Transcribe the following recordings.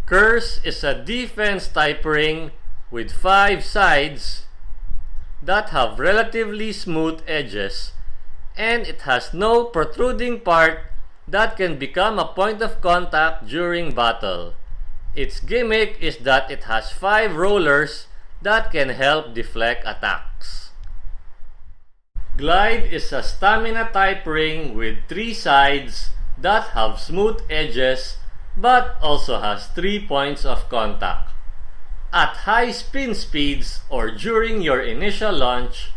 Curse is a defense type ring with 5 sides that have relatively smooth edges, and it has no protruding part that can become a point of contact during battle. Its gimmick is that it has 5 rollers that can help deflect attacks. Glide is a stamina type ring with 3 sides that have smooth edges but also has 3 points of contact. At high spin speeds or during your initial launch,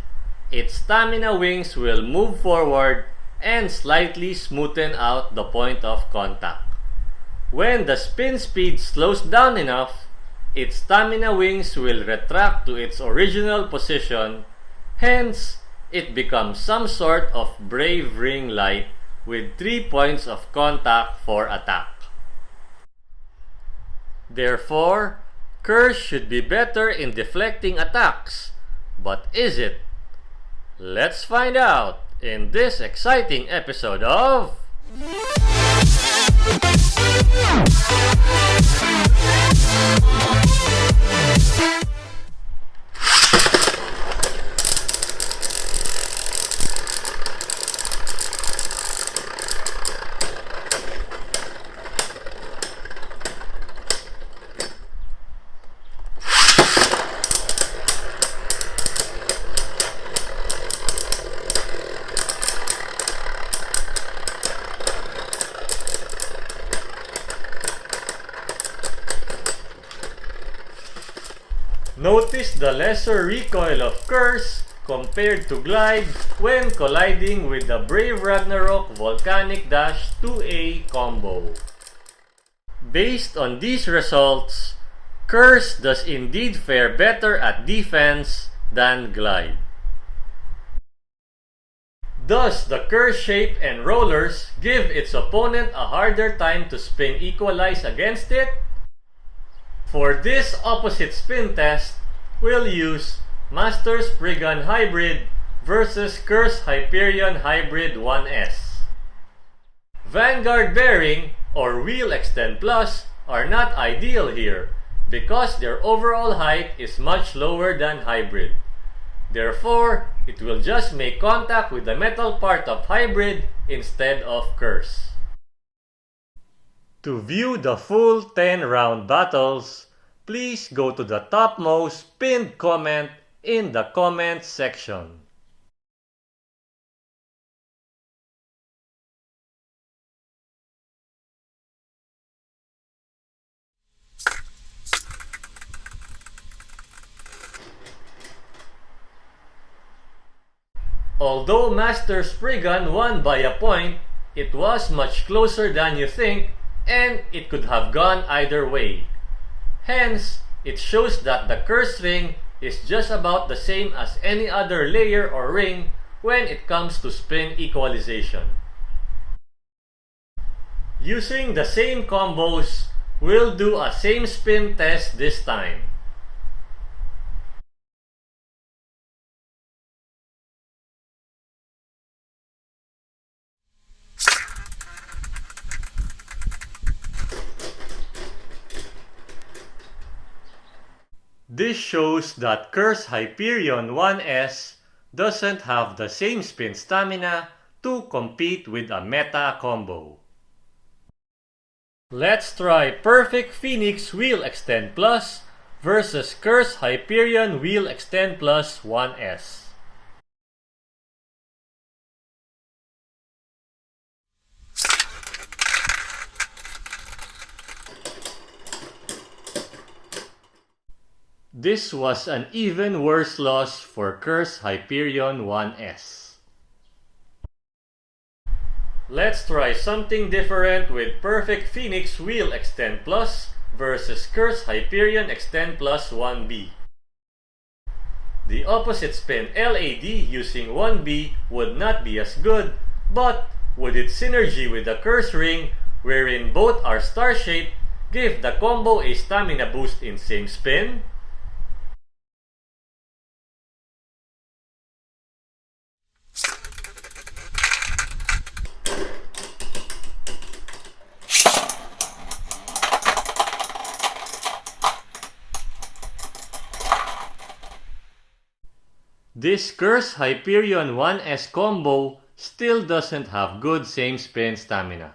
its stamina wings will move forward and slightly smoothen out the point of contact. When the spin speed slows down enough, its stamina wings will retract to its original position, hence it becomes some sort of brave ring light with 3 points of contact for attack. Therefore, Curse should be better in deflecting attacks, but is it? Let's find out in this exciting episode of Notice the lesser recoil of Curse compared to Glide when colliding with the Brave Ragnarok Volcanic Dash 2A combo. Based on these results, Curse does indeed fare better at defense than Glide. Does the Curse shape and rollers give its opponent a harder time to spin equalize against it? For this opposite spin test, we'll use Master Spriggan Hybrid versus Curse Hyperion Hybrid 1S. Vanguard Bearing or Wheel Extend Plus are not ideal here because their overall height is much lower than Hybrid. Therefore, it will just make contact with the metal part of Hybrid instead of Curse. To view the full 10-round battles, please go to the topmost pinned comment in the comments section. Although Master Spriggan won by a point, it was much closer than you think, and it could have gone either way. Hence, it shows that the Curse ring is just about the same as any other layer or ring when it comes to spin equalization. Using the same combos, we'll do a same spin test this time. This shows that Curse Hyperion 1S doesn't have the same spin stamina to compete with a meta combo. Let's try Perfect Phoenix Wheel Extend Plus versus Curse Hyperion Wheel Extend Plus 1S. This was an even worse loss for Curse Hyperion 1S. Let's try something different with Perfect Phoenix Wheel Extend Plus versus Curse Hyperion Extend Plus 1B. The opposite spin LAD using 1B would not be as good, but would its synergy with the Curse ring, wherein both are star-shaped, give the combo a stamina boost in same spin? This Curse Hyperion 1S combo still doesn't have good same spin stamina.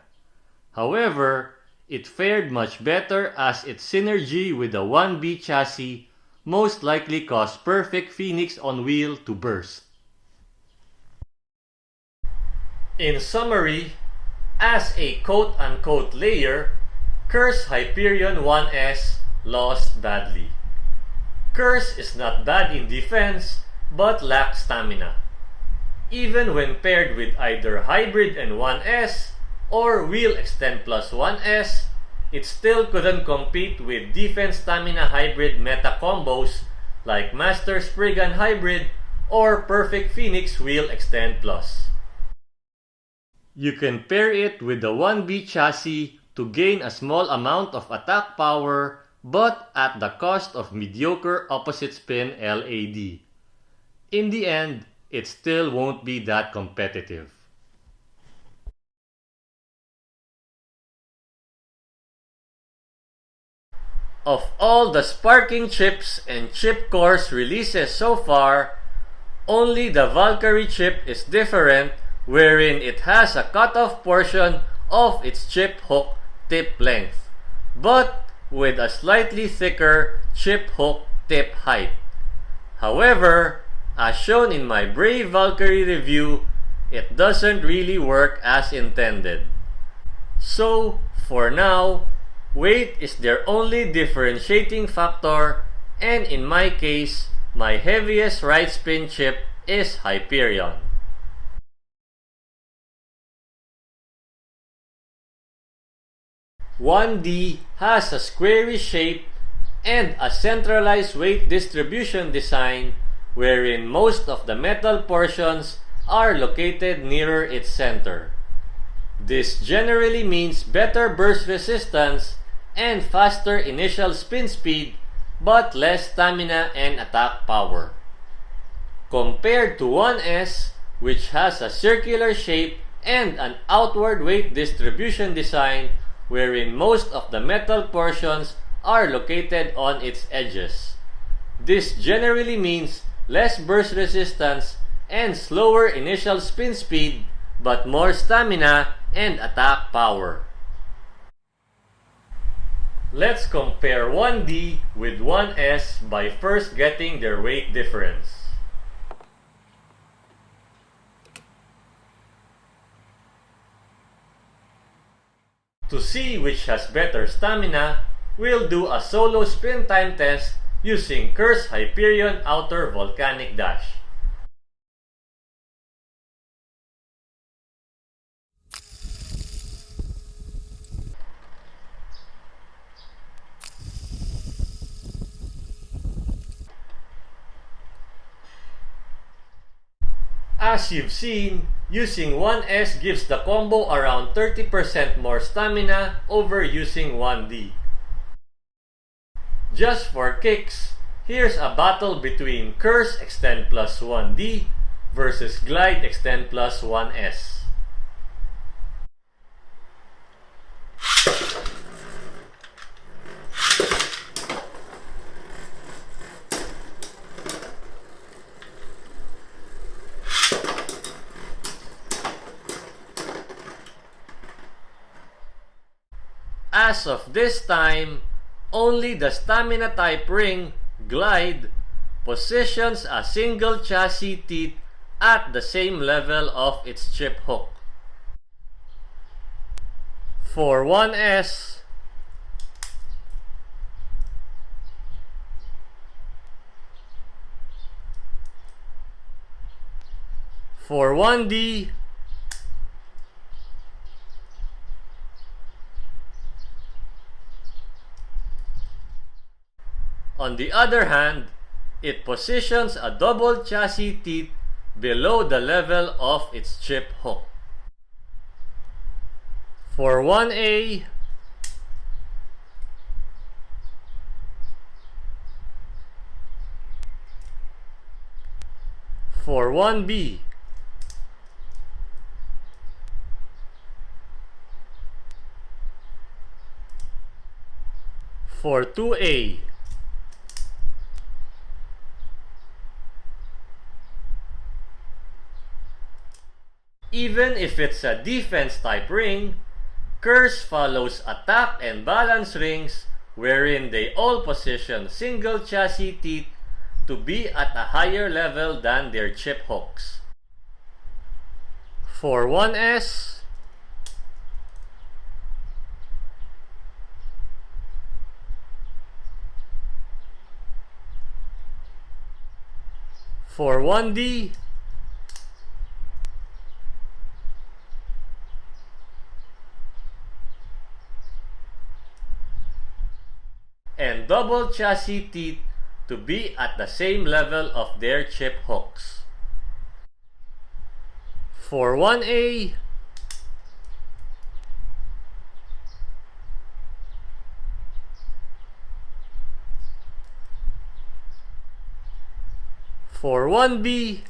However, it fared much better as its synergy with the 1B chassis most likely caused Perfect Phoenix on wheel to burst. In summary, as a quote-unquote layer, Curse Hyperion 1S lost badly. Curse is not bad in defense but lacks stamina. Even when paired with either Hybrid and 1S or Wheel Extend plus 1S, it still couldn't compete with defense stamina hybrid meta combos like Master Spriggan Hybrid or Perfect Phoenix Wheel Extend plus. You can pair it with the 1B chassis to gain a small amount of attack power but at the cost of mediocre opposite spin LAD. In the end, it still won't be that competitive. Of all the Sparking chips and chip cores releases so far, only the Valkyrie chip is different, wherein it has a cutoff portion of its chip hook tip length, but with a slightly thicker chip hook tip height. However, as shown in my Brave Valkyrie review, it doesn't really work as intended. So, for now, weight is their only differentiating factor, and in my case, my heaviest right spin chip is Hyperion. "1D has a squarish shape and a centralized weight distribution design wherein most of the metal portions are located nearer its center. This generally means better burst resistance and faster initial spin speed but less stamina and attack power. Compared to 1S, which has a circular shape and an outward weight distribution design wherein most of the metal portions are located on its edges. This generally means less burst resistance and slower initial spin speed but more stamina and attack power. Let's compare 1D with 1S by first getting their weight difference. To see which has better stamina, we'll do a solo spin time test using Curse Hyperion Outer Volcanic Dash. As you've seen, using 1S gives the combo around 30% more stamina over using 1D. Just for kicks, here's a battle between Curse Extend plus 1D versus Glide Extend plus 1S. As of this time, only the stamina type ring, Glide, positions a single chassis teeth at the same level of its chip hook. For 1S, for 1D, on the other hand, it positions a double chassis teeth below the level of its chip hook. For 1A, for 1B, for 2A, Even if it's a defense type ring, Curse follows attack and balance rings wherein they all position single chassis teeth to be at a higher level than their chip hooks. For 1S, for 1D, and double chassis teeth to be at the same level of their chip hooks. For 1A, for 1B,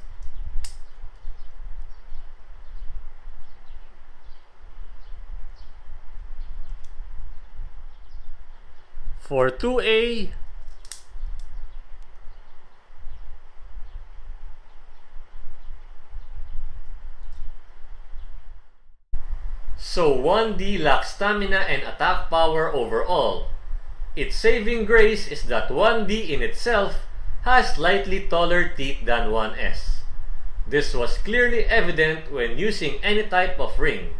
for 2A, so 1D lacks stamina and attack power overall. Its saving grace is that 1D in itself has slightly taller teeth than 1S. This was clearly evident when using any type of ring.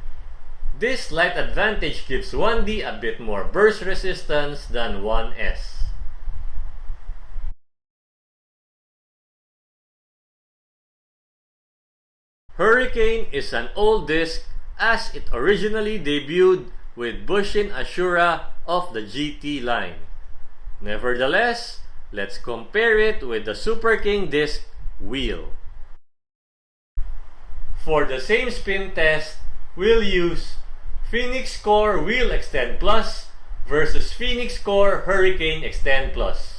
This slight advantage gives 1D a bit more burst resistance than 1S. Hurricane is an old disc as it originally debuted with Bushin Ashura of the GT line. Nevertheless, let's compare it with the Superking disc wheel. For the same spin test, we'll use Phoenix Core Wheel Extend Plus versus Phoenix Core Hurricane Extend Plus.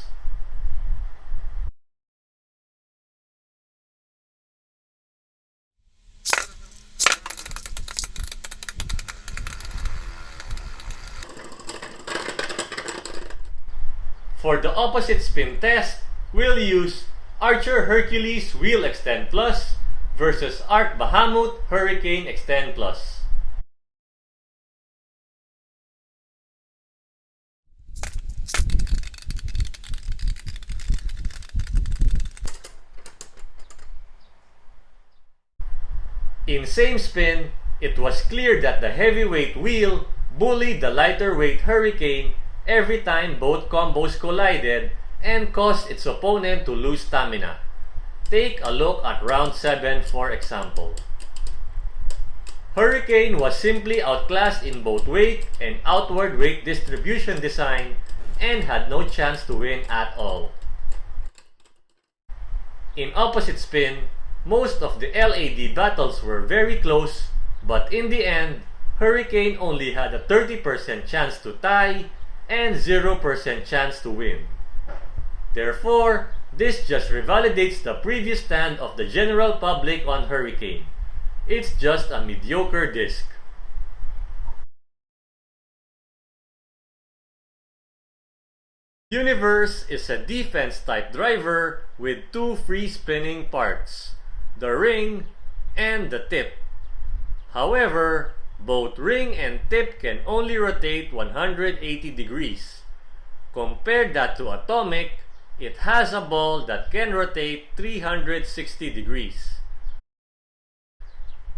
For the opposite spin test, we'll use Archer Hercules Wheel Extend Plus versus Arc Bahamut Hurricane Extend Plus. In same spin, it was clear that the heavyweight wheel bullied the lighter weight Hurricane every time both combos collided and caused its opponent to lose stamina. Take a look at round 7 for example. Hurricane was simply outclassed in both weight and outward weight distribution design and had no chance to win at all. In opposite spin, most of the LAD battles were very close, but in the end, Hurricane only had a 30% chance to tie and 0% chance to win. Therefore, this just revalidates the previous stand of the general public on Hurricane. It's just a mediocre disc. Universe is a defense type driver with two free spinning parts, the ring and the tip. However, both ring and tip can only rotate 180 degrees. Compare that to Atomic, it has a ball that can rotate 360 degrees.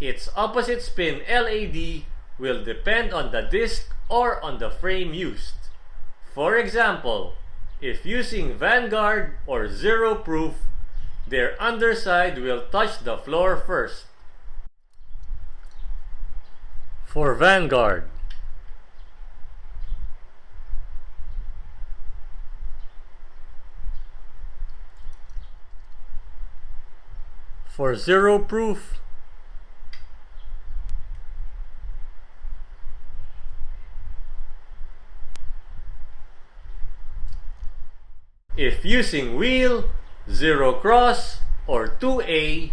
Its opposite spin LAD will depend on the disc or on the frame used. For example, if using Vanguard or Zero Proof, their underside will touch the floor first. For Vanguard, for Zero Proof, if using wheel, Zero Cross, or 2A,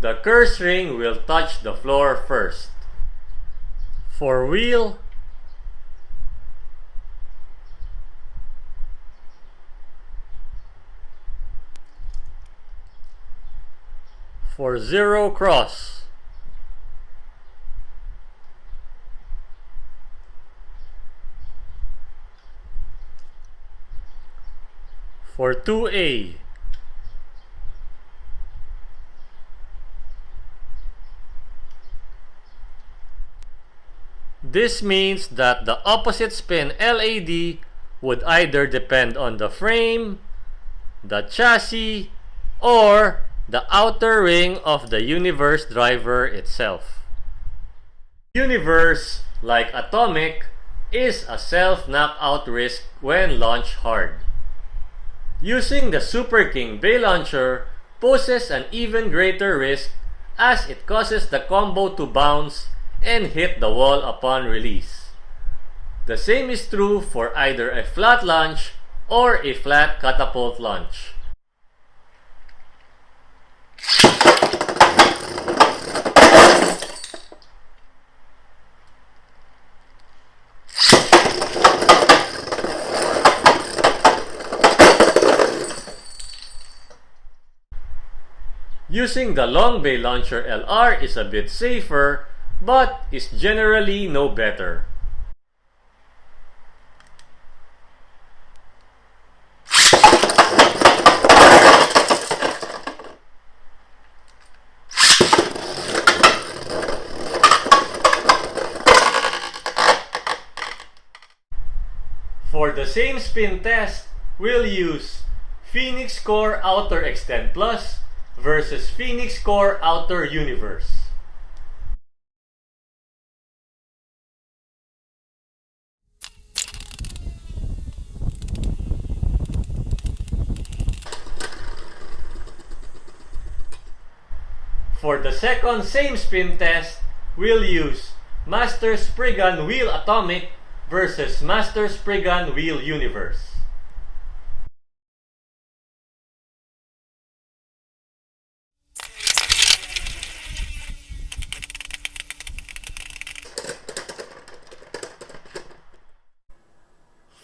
the curse ring will touch the floor first. For wheel, for Zero Cross, For 2A, this means that the opposite spin LAD would either depend on the frame, the chassis, or the outer ring of the universe driver itself. Universe, like Atomic, is a self-knockout risk when launched hard. Using the Superking Bay launcher poses an even greater risk as it causes the combo to bounce and hit the wall upon release. The same is true for either a flat launch or a flat catapult launch. Using the long bay launcher LR is a bit safer, but is generally no better. For the same spin test, we'll use Phoenix Core Outer Extend Plus versus Phoenix Core Outer Universe. For the second same spin test, we'll use Master Spriggan Wheel Atomic versus Master Spriggan Wheel Universe.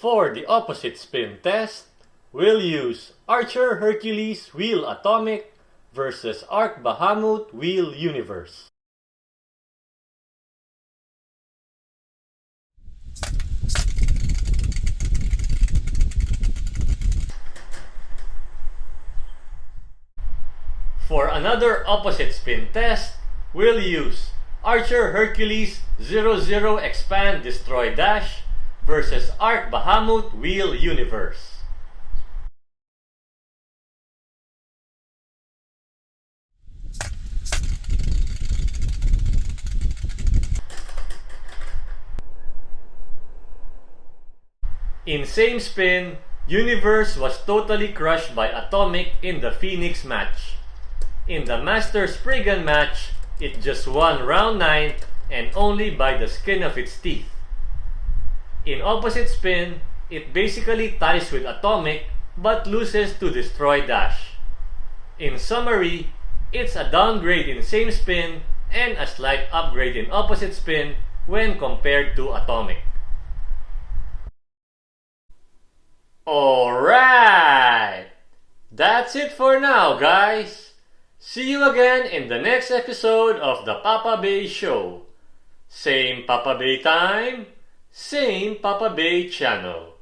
For the opposite spin test, we'll use Archer Hercules Wheel Atomic versus Arc Bahamut Wheel Universe. For another opposite spin test, we'll use Archer Hercules 00 Expand Destroy Dash versus Arc Bahamut Wheel Universe. In same spin, Universe was totally crushed by Atomic in the Phoenix match. In the Master Spriggan match, it just won round 9 and only by the skin of its teeth. In opposite spin, it basically ties with Atomic but loses to Destroy Dash. In summary, it's a downgrade in same spin and a slight upgrade in opposite spin when compared to Atomic. Alright! That's it for now, guys! See you again in the next episode of the Papabey Show. Same Papabey time, same Papabey channel.